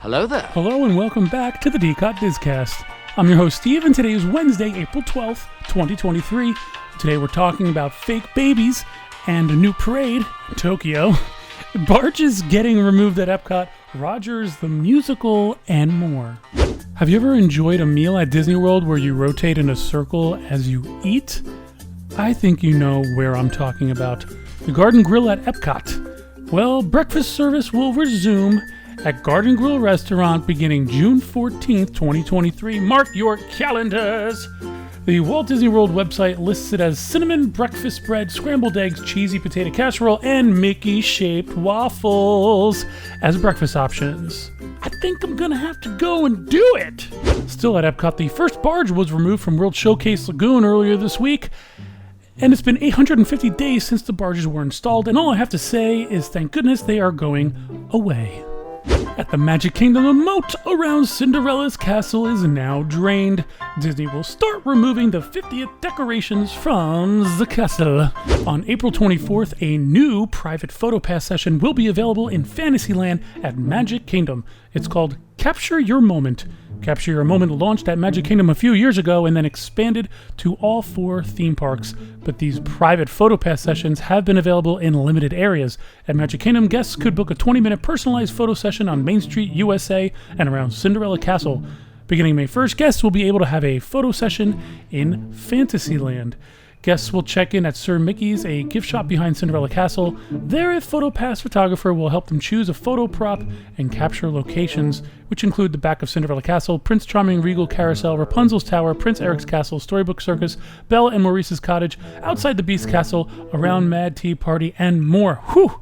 Hello there. Hello and welcome back to the D-COT disCast. I'm your host Steve, and today is Wednesday, April 12th, 2023. Today we're talking about fake babies and a new parade in Tokyo, barges getting removed at EPCOT, Rogers the musical, and more. Have you ever enjoyed a meal at Disney World where you rotate in a circle as you eat? I think you know where I'm talking about. The Garden Grill at EPCOT. Well, breakfast service will resume at Garden Grill Restaurant beginning June 14th, 2023. Mark your calendars! The Walt Disney World website lists it as cinnamon breakfast bread, scrambled eggs, cheesy potato casserole, and Mickey-shaped waffles as breakfast options. I think I'm gonna have to go and do it! Still at EPCOT, the first barge was removed from World Showcase Lagoon earlier this week, and it's been 850 days since the barges were installed, and all I have to say is thank goodness they are going away. At the Magic Kingdom, the moat around Cinderella's castle is now drained. Disney will start removing the 50th decorations from the castle. On April 24th, a new private photo pass session will be available in Fantasyland at Magic Kingdom. It's called Capture Your Moment. Capture Your Moment launched at Magic Kingdom a few years ago and then expanded to all 4 theme parks. But these private photo pass sessions have been available in limited areas. At Magic Kingdom, guests could book a 20-minute personalized photo session on Main Street, USA, and around Cinderella Castle. Beginning May 1st, guests will be able to have a photo session in Fantasyland. Guests will check in at Sir Mickey's, a gift shop behind Cinderella Castle. There, a PhotoPass photographer will help them choose a photo prop and capture locations, which include the back of Cinderella Castle, Prince Charming Regal Carousel, Rapunzel's Tower, Prince Eric's Castle, Storybook Circus, Belle and Maurice's Cottage, outside the Beast Castle, around Mad Tea Party, and more. Whew!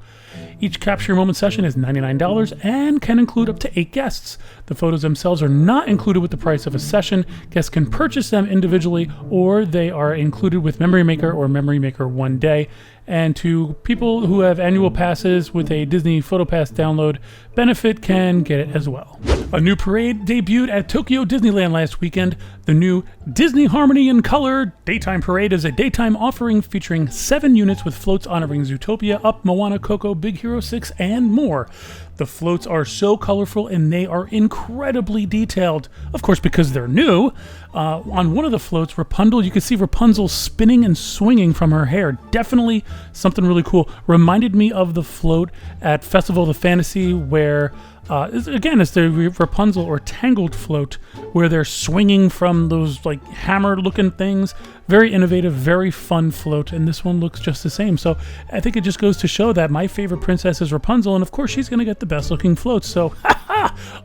Each Capture Moment session is $99 and can include up to 8 guests. The photos themselves are not included with the price of a session. Guests can purchase them individually, or they are included with Memory Maker or Memory Maker One Day. And to people who have annual passes with a Disney PhotoPass download benefit can get it as well. A new parade debuted at Tokyo Disneyland last weekend. The new Disney Harmony in Color Daytime Parade is a daytime offering featuring 7 units with floats honoring Zootopia, Up, Moana, Coco, Big Hero 6, and more. The floats are so colorful and they are incredibly detailed, of course because they're new. On one of the floats, you can see Rapunzel spinning and swinging from her hair. Definitely something really cool. Reminded me of the float at Festival of the Fantasy where, again, it's the Rapunzel or Tangled float where they're swinging from those like hammer-looking things. Very innovative, very fun float, and this one looks just the same. So I think it just goes to show that my favorite princess is Rapunzel, and of course she's going to get the best-looking floats. So,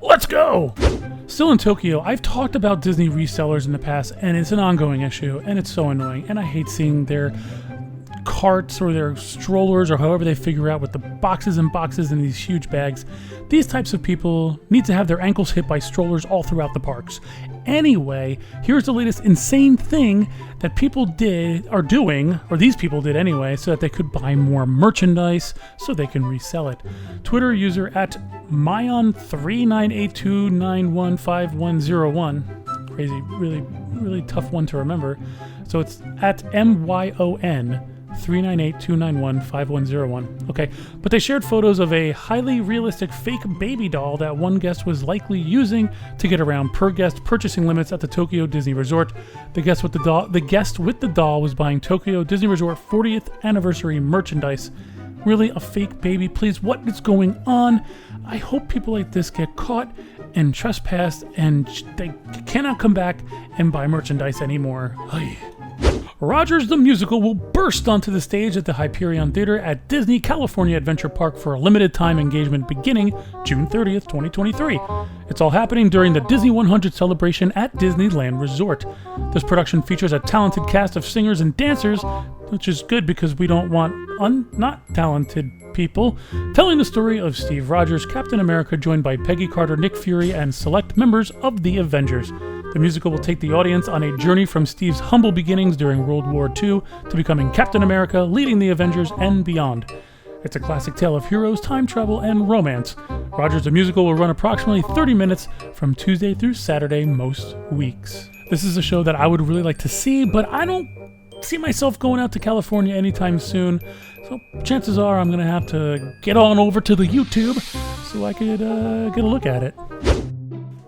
let's go! Still in Tokyo, I've talked about Disney resellers in the past, and it's an ongoing issue, and it's so annoying, and I hate seeing their carts or their strollers or however they figure out with the boxes and boxes in these huge bags. These types of people need to have their ankles hit by strollers all throughout the parks. Anyway, here's the latest insane thing that these people did anyway, so that they could buy more merchandise so they can resell it. Twitter user at Myon3982915101. Crazy, really, really tough one to remember. So it's at MYON 398-291-5101. Okay, but they shared photos of a highly realistic fake baby doll that one guest was likely using to get around per guest purchasing limits at the Tokyo Disney Resort. The guest with the doll was buying Tokyo Disney Resort 40th anniversary merchandise. Really, a fake baby? Please, what is going on? I hope people like this get caught and trespassed and they cannot come back and buy merchandise anymore. Rogers the Musical will burst onto the stage at the Hyperion Theater at Disney California Adventure Park for a limited time engagement beginning June 30th, 2023. It's all happening during the Disney 100 celebration at Disneyland Resort. This production features a talented cast of singers and dancers, which is good because we don't want not talented people, telling the story of Steve Rogers, Captain America, joined by Peggy Carter, Nick Fury, and select members of the Avengers. The musical will take the audience on a journey from Steve's humble beginnings during World War II to becoming Captain America, leading the Avengers, and beyond. It's a classic tale of heroes, time travel, and romance. Rogers the Musical will run approximately 30 minutes from Tuesday through Saturday most weeks. This is a show that I would really like to see, but I don't see myself going out to California anytime soon. So chances are I'm going to have to get on over to the YouTube so I could get a look at it.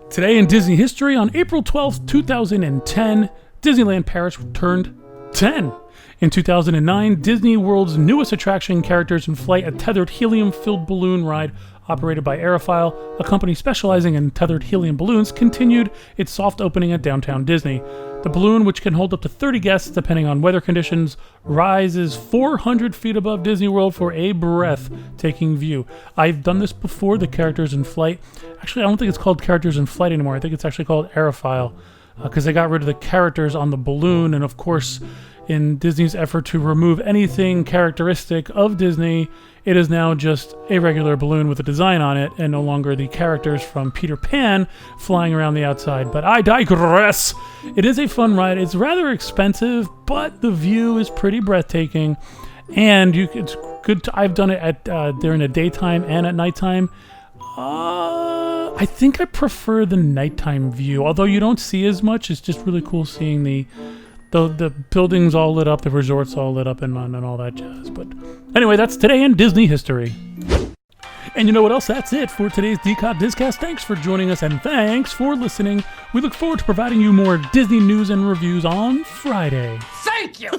Today in Disney history, on April 12th, 2010, Disneyland Paris turned 10. In 2009, Disney World's newest attraction, Characters in Flight, a tethered helium-filled balloon ride operated by Aerophile, a company specializing in tethered helium balloons, continued its soft opening at Downtown Disney. The balloon, which can hold up to 30 guests depending on weather conditions, rises 400 feet above Disney World for a breathtaking view. I've done this before, the Characters in Flight. Actually, I don't think it's called Characters in Flight anymore. I think it's actually called Aerophile, because they got rid of the characters on the balloon, and of course, in Disney's effort to remove anything characteristic of Disney, it is now just a regular balloon with a design on it, and no longer the characters from Peter Pan flying around the outside. But I digress. It is a fun ride. It's rather expensive, but the view is pretty breathtaking, and it's good. I've done it at during the daytime and at nighttime. I think I prefer the nighttime view, although you don't see as much. It's just really cool seeing the buildings all lit up, the resorts all lit up, and all that jazz. But anyway, that's today in Disney history. And you know what else? That's it for today's D-COT disCast. Thanks for joining us, and thanks for listening. We look forward to providing you more Disney news and reviews on Friday. Thank you!